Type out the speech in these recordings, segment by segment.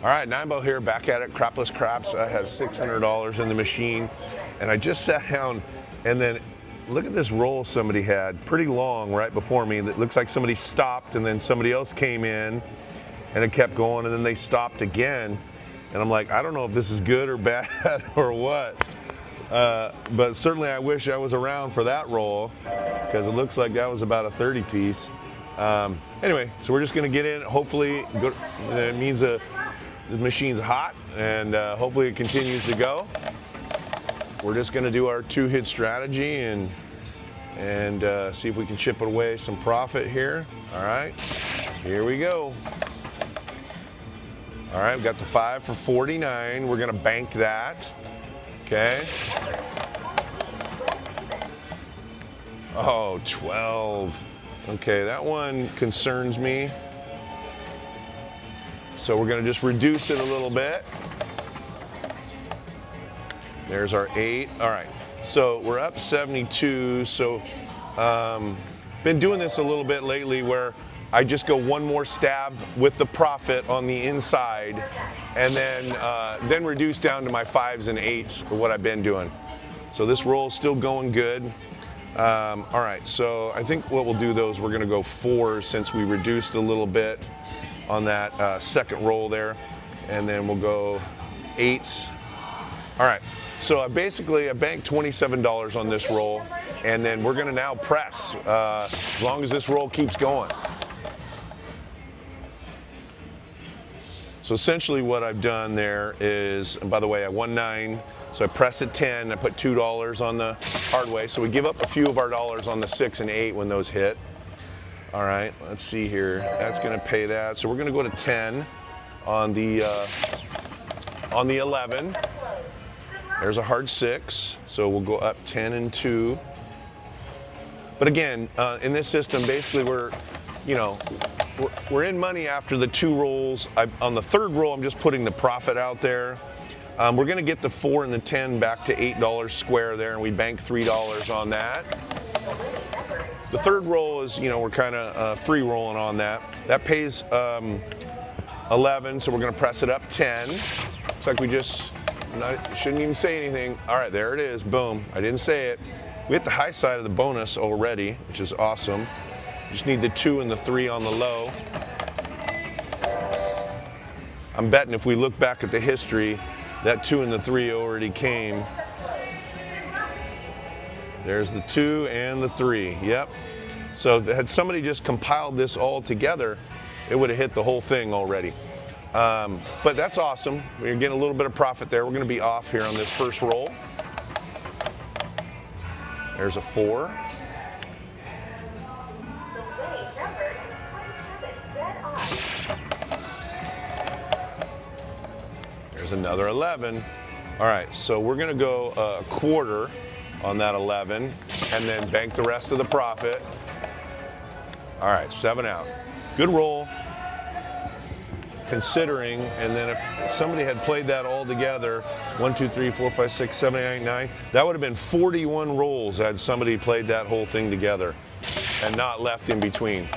All right, Nimbo here, back at it, Crapless Craps. I had $600 in the machine, and I just sat down, and then look at this roll somebody had, pretty long right before me. That looks like somebody stopped, and then somebody else came in, and it kept going, and then they stopped again. And I'm like, I don't know if this is good or bad or what, but certainly I wish I was around for that roll, because it looks like that was about a 30 piece. Anyway, so we're just gonna get in, hopefully, it means the machine's hot, and hopefully it continues to go. We're just gonna do our 2-hit strategy and see if we can chip away some profit here. All right, here we go. All right, we've got the 5 for 49. We're gonna bank that, okay. Oh, 12. Okay, that one concerns me. So we're gonna just reduce it a little bit. There's our 8. All right, so we're up 72. So been doing this a little bit lately where I just go one more stab with the profit on the inside, and then reduce down to my 5s and 8s for what I've been doing. So this roll is still going good. All right, so I think what we'll do though is we're gonna go 4 since we reduced a little bit on that second roll there, and then we'll go 8s. All right, so I banked $27 on this roll, and then we're gonna now press as long as this roll keeps going. So essentially what I've done there is, and by the way, I won 9, so I pressed at 10, I put $2 on the hard way, so we give up a few of our dollars on the 6 and 8 when those hit. All right, let's see here. That's gonna pay that. So we're gonna go to 10 on the 11. There's a hard 6, so we'll go up 10 and 2. But again, in this system, basically we're in money after the 2 rolls. On the 3rd roll, I'm just putting the profit out there. We're gonna get the 4 and the 10 back to $8 square there, and we bank $3 on that. The 3rd roll is, we're kind of free rolling on that. That pays 11, so we're gonna press it up 10. Looks like we shouldn't even say anything. All right, there it is, boom. I didn't say it. We hit the high side of the bonus already, which is awesome. Just need the 2 and the 3 on the low. I'm betting if we look back at the history, that 2 and the 3 already came. There's the 2 and the 3, yep. So had somebody just compiled this all together, it would have hit the whole thing already. But that's awesome. We're getting a little bit of profit there. We're gonna be off here on this first roll. There's a 4. There's another 11. All right, so we're gonna go a quarter on that 11 and then bank the rest of the profit. All right, 7 out. Good roll, considering, and then if somebody had played that all together, 1, 2, 3, 4, 5, 6, 7, 8, 9, that would have been 41 rolls had somebody played that whole thing together and not left in between.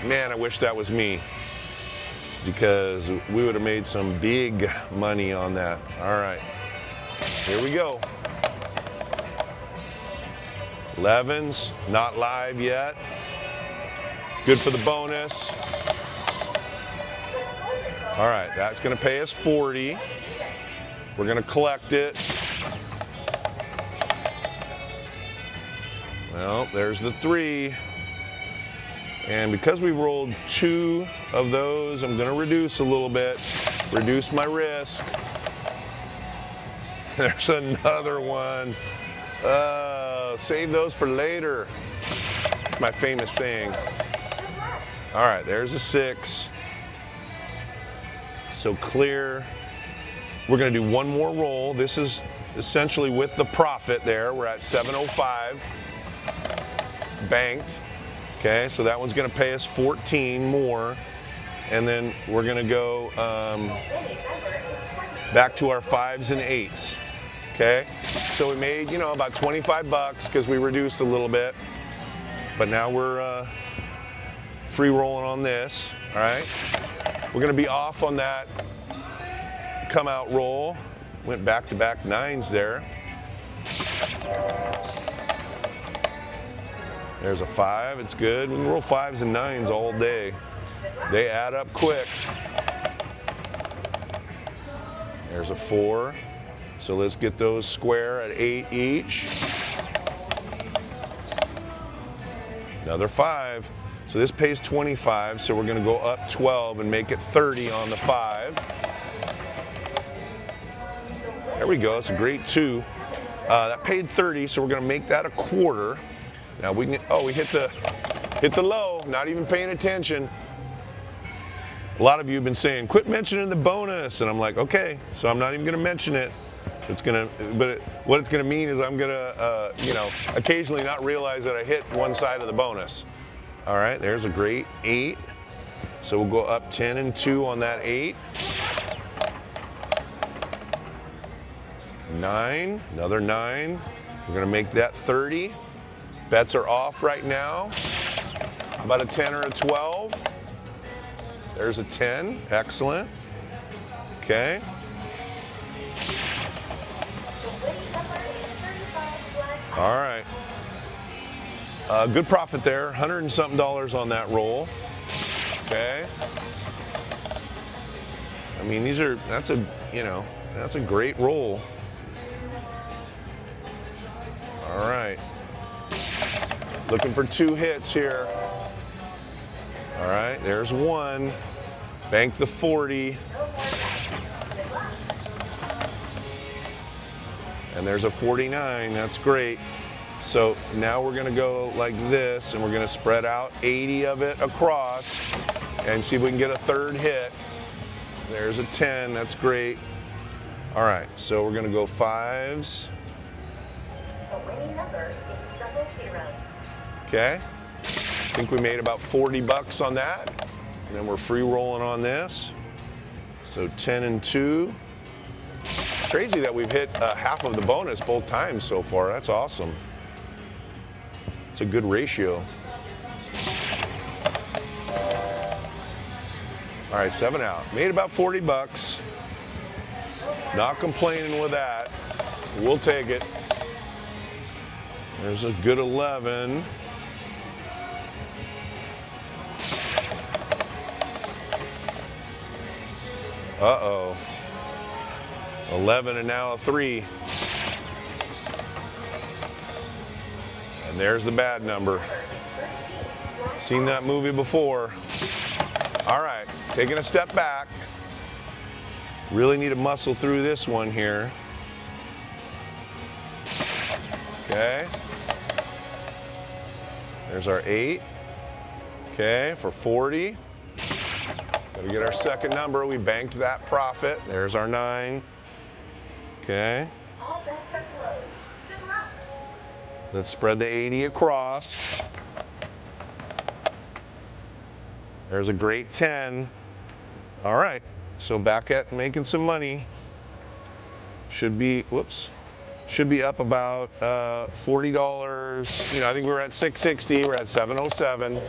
Man, I wish that was me, because we would have made some big money on that. All right, here we go. 11s, not live yet. Good for the bonus. All right, that's gonna pay us 40. We're gonna collect it. Well, there's the 3. And because we rolled 2 of those, I'm gonna reduce a little bit, reduce my risk. There's another one. Save those for later. It's my famous saying. All right, there's a 6. So clear. We're gonna do one more roll. This is essentially with the profit there. We're at 705, banked. Okay, so that one's gonna pay us 14 more. And then we're gonna go back to our 5s and 8s. Okay, so we made, about 25 bucks because we reduced a little bit. But now we're free rolling on this, all right? We're gonna be off on that come out roll. Went back-to-back nines there. There's a 5, it's good. We can roll 5s and 9s all day. They add up quick. There's a 4. So let's get those square at 8 each. Another 5. So this pays 25, so we're gonna go up 12 and make it 30 on the 5. There we go, it's a great 2. That paid 30, so we're gonna make that a quarter. Now we can, oh, we hit the low, not even paying attention. A lot of you have been saying, quit mentioning the bonus, and I'm like, okay, so I'm not even gonna mention it. What it's gonna mean is I'm gonna, occasionally not realize that I hit one side of the bonus. All right, there's a great 8. So we'll go up 10 and 2 on that 8. 9, another 9. We're gonna make that 30. Bets are off right now. How about a 10 or a 12? There's a 10, excellent. Okay. All right. Good profit there, $100 and something on that roll. Okay. I mean, that's a great roll. All right. Looking for 2 hits here. All right, there's 1. Bank the 40. And there's a 49, that's great. So now we're gonna go like this, and we're gonna spread out 80 of it across and see if we can get a 3rd hit. There's a 10, that's great. All right, so we're gonna go 5s. Okay, I think we made about 40 bucks on that. And then we're free rolling on this. So 10 and 2. Crazy that we've hit half of the bonus both times so far. That's awesome. It's a good ratio. All right, 7 out. Made about 40 bucks. Not complaining with that. We'll take it. There's a good 11. Uh-oh. 11 and now a 3. And there's the bad number. Seen that movie before. All right, taking a step back. Really need to muscle through this one here. Okay. There's our 8. Okay, for 40. Gotta get our second number. We banked that profit. There's our 9. Okay. Let's spread the 80 across. There's a great 10. All right, so back at making some money. Should be up about $40. I think we were at 660. We're at 707.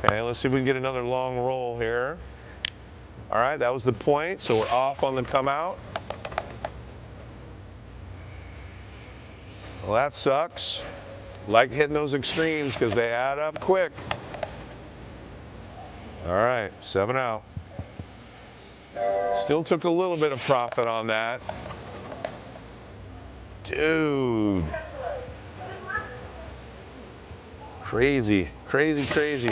Okay, let's see if we can get another long roll here. All right, that was the point, so we're off on the come out. Well, that sucks. Like hitting those extremes because they add up quick. All right, 7 out. Still took a little bit of profit on that. Dude. Crazy, crazy, crazy.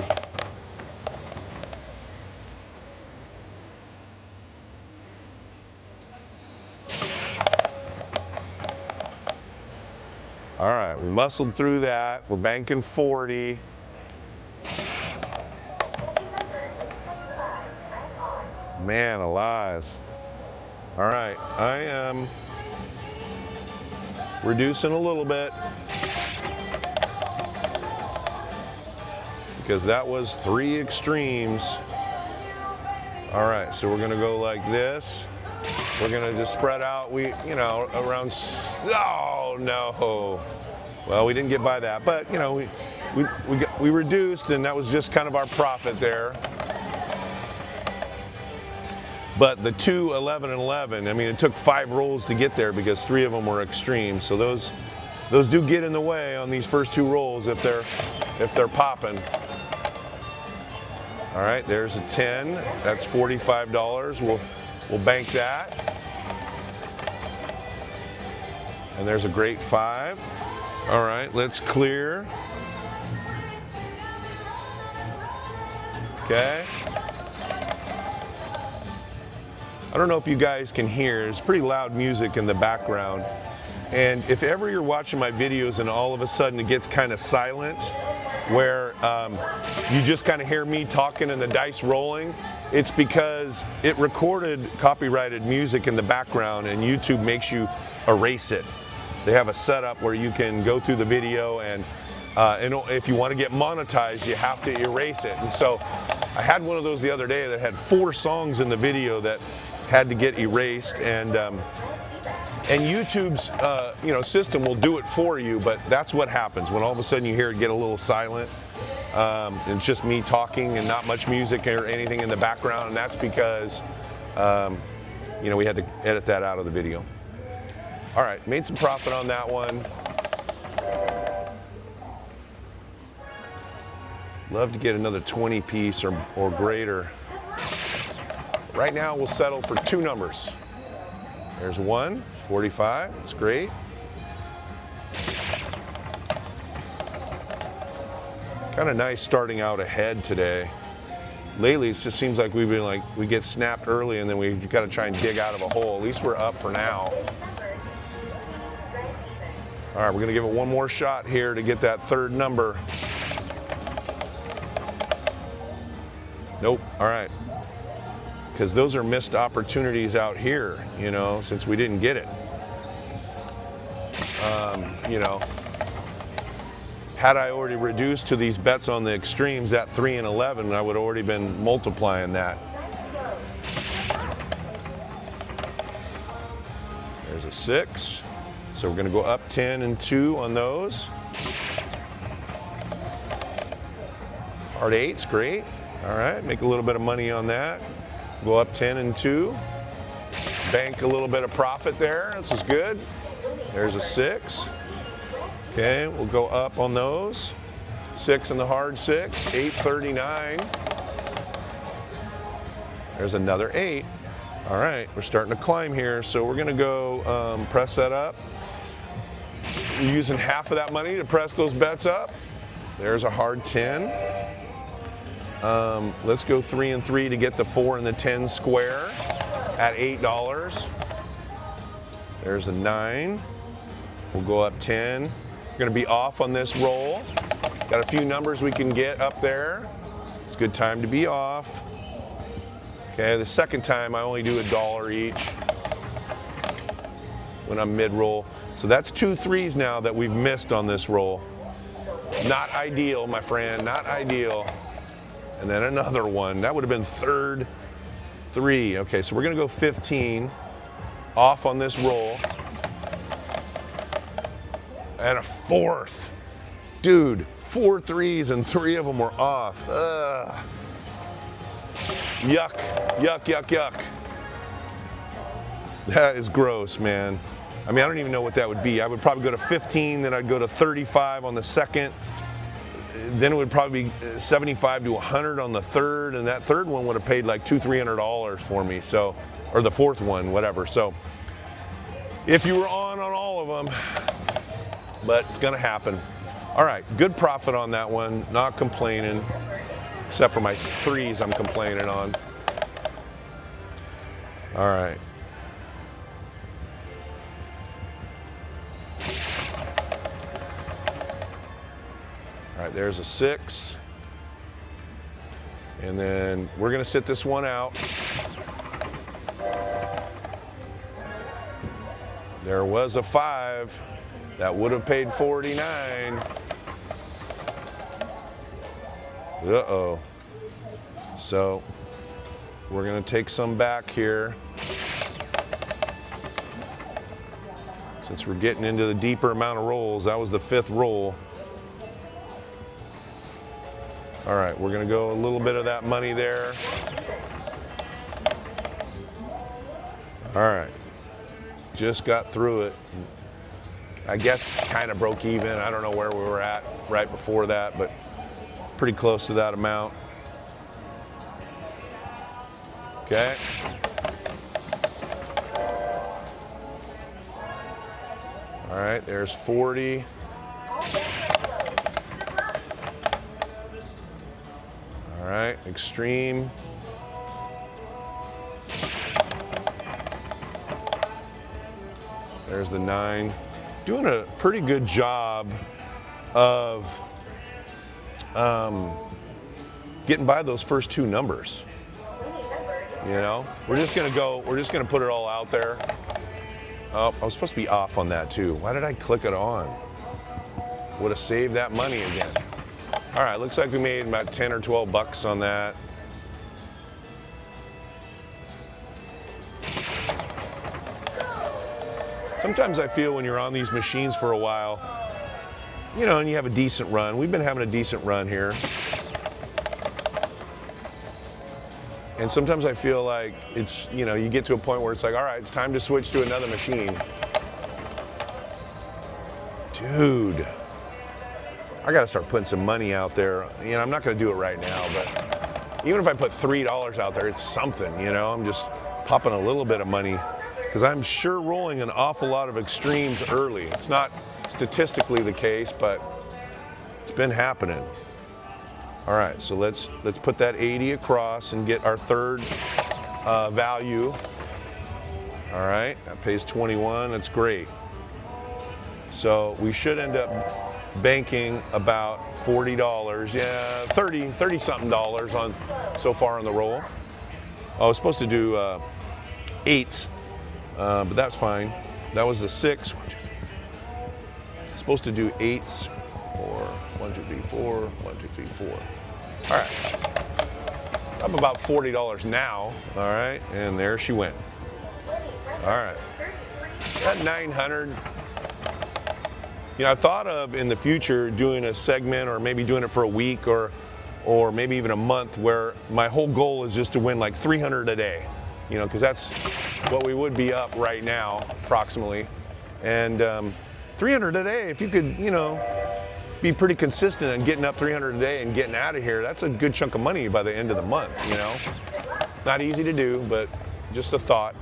All right, we muscled through that. We're banking 40. Man alive. All right, I am reducing a little bit because that was 3 extremes. All right, so we're gonna go like this. We're gonna just spread out, around, oh no. Well, we didn't get by that, but we reduced, and that was just kind of our profit there. But the 2, 11, and 11, I mean, it took 5 rolls to get there because 3 of them were extreme. So those do get in the way on these first 2 rolls if they're popping. All right, there's a 10. That's $45. We'll bank that. And there's a great 5. All right, let's clear. Okay. I don't know if you guys can hear, there's pretty loud music in the background. And if ever you're watching my videos and all of a sudden it gets kind of silent, where you just kind of hear me talking and the dice rolling, it's because it recorded copyrighted music in the background and YouTube makes you erase it. They have a setup where you can go through the video and if you want to get monetized, you have to erase it. And so I had one of those the other day that had 4 songs in the video that had to get erased, and YouTube's system will do it for you, but that's what happens when all of a sudden you hear it get a little silent. It's just me talking and not much music or anything in the background, and that's because we had to edit that out of the video. All right, made some profit on that one. Love to get another 20 piece or greater. Right now we'll settle for 2 numbers. There's 1, 45, that's great. Kind of nice starting out ahead today. Lately it just seems like we get snapped early and then we've got to try and dig out of a hole. At least we're up for now. All right, we're gonna give it one more shot here to get that 3rd number. Nope, all right. Because those are missed opportunities out here, since we didn't get it. Had I already reduced to these bets on the extremes, that 3 and 11, I would have already been multiplying that. There's a 6. So we're going to go up 10 and 2 on those. Hard 8's great. All right, make a little bit of money on that. Go up 10 and 2. Bank a little bit of profit there. This is good. There's a 6. Okay, we'll go up on those. 6 and the hard 6. 839. There's another 8. All right, we're starting to climb here. So we're going to go press that up. We're using half of that money to press those bets up. There's a hard 10. Let's go 3 and 3 to get the 4 and the 10 square at $8. There's a 9. We'll go up 10. We're going to be off on this roll. Got a few numbers we can get up there. It's a good time to be off. Okay, the second time I only do $1 each when I'm mid-roll. So that's 2 3s now that we've missed on this roll. Not ideal, my friend, not ideal. And then another one. That would have been 3rd 3. Okay, so we're going to go 15 off on this roll. And a 4th. Dude, 4 3s and 3 of them were off. Ugh. Yuck, yuck, yuck, yuck. That is gross, man. I mean, I don't even know what that would be. I would probably go to 15, then I'd go to 35 on the 2nd. Then it would probably be 75 to 100 on the 3rd, and that 3rd one would have paid like $200-300 for me. So, or the 4th one, whatever. So, if you were on all of them, but it's gonna happen. All right, good profit on that one. Not complaining, except for my 3s I'm complaining on. All right. All right, there's a 6. And then we're going to sit this one out. There was a 5. That would have paid 49. Uh-oh. So we're going to take some back here. Since we're getting into the deeper amount of rolls, that was the 5th roll. All right, we're gonna go a little bit of that money there. All right, just got through it. I guess kind of broke even. I don't know where we were at right before that, but pretty close to that amount. Okay. All right, there's 40. All right, extreme. There's the 9. Doing a pretty good job of getting by those first 2 numbers. You know, we're just gonna put it all out there. Oh, I was supposed to be off on that too. Why did I click it on? Would have saved that money again. All right, looks like we made about 10 or 12 bucks on that. Sometimes I feel when you're on these machines for a while, you know, and you have a decent run. We've been having a decent run here. And sometimes I feel like it's, you know, you get to a point where it's like, all right, it's time to switch to another machine. Dude, I gotta start putting some money out there. You know, I'm not gonna do it right now, but even if I put $3 out there, it's something, you know? I'm just popping a little bit of money because I'm sure rolling an awful lot of extremes early. It's not statistically the case, but it's been happening. All right, so let's put that 80 across and get our third value. All right, that pays 21, that's great. So we should end up banking about $40, yeah, 30 something dollars on so far on the roll. I was supposed to do 8s, but that's fine. That was the 6. 1, 2, 3, 4. Supposed to do 8s. 4, 1, 2, 3, 4, 1, 2, 3, 4. All right, I'm about $40 now. All right, and there she went. All right, that 900. You know, I thought of in the future doing a segment or maybe doing it for a week or maybe even a month where my whole goal is just to win like 300 a day. You know, because that's what we would be up right now, approximately. And 300 a day, if you could, you know, be pretty consistent in getting up 300 a day and getting out of here, that's a good chunk of money by the end of the month, you know. Not easy to do, but just a thought.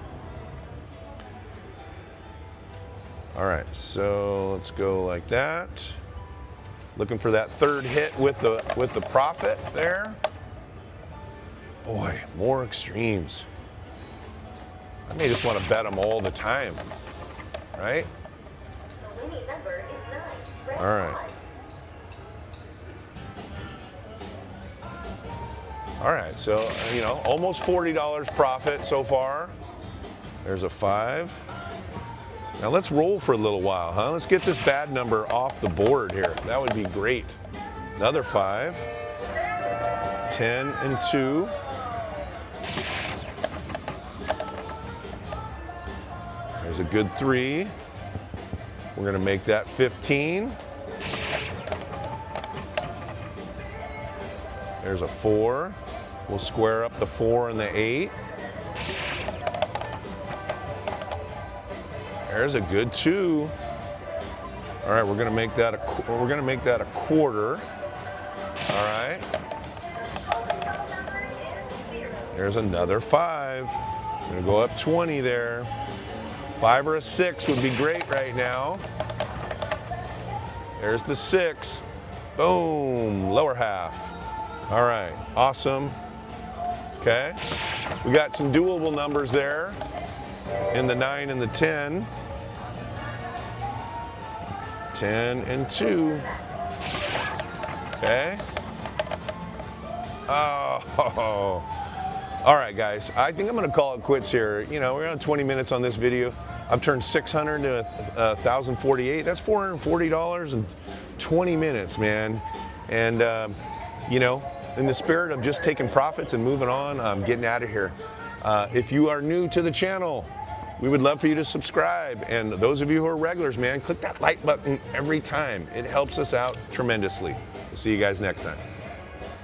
All right, so let's go like that. Looking for that third hit with the profit there. Boy, more extremes. I may just want to bet them all the time, right? All right. All right, so, you know, almost $40 profit so far. There's a 5. Now let's roll for a little while, huh? Let's get this bad number off the board here. That would be great. Another 5. 10 and 2. There's a good 3. We're gonna make that 15. There's a 4. We'll square up the 4 and the 8. There's a good 2. All right, we're gonna make that a quarter. All right. There's another 5. I'm gonna go up 20 there. 5 or a 6 would be great right now. There's the 6. Boom, lower half. All right, awesome. Okay, we got some doable numbers there in the 9 and the 10. 10 and 2. Okay. Oh. All right, guys, I think I'm gonna call it quits here. You know, we're on 20 minutes on this video. I've turned 600 to 1,048. That's $440 in 20 minutes, man. And, you know, in the spirit of just taking profits and moving on, I'm getting out of here. If you are new to the channel, we would love for you to subscribe. And those of you who are regulars, man, click that like button every time. It helps us out tremendously. We'll see you guys next time.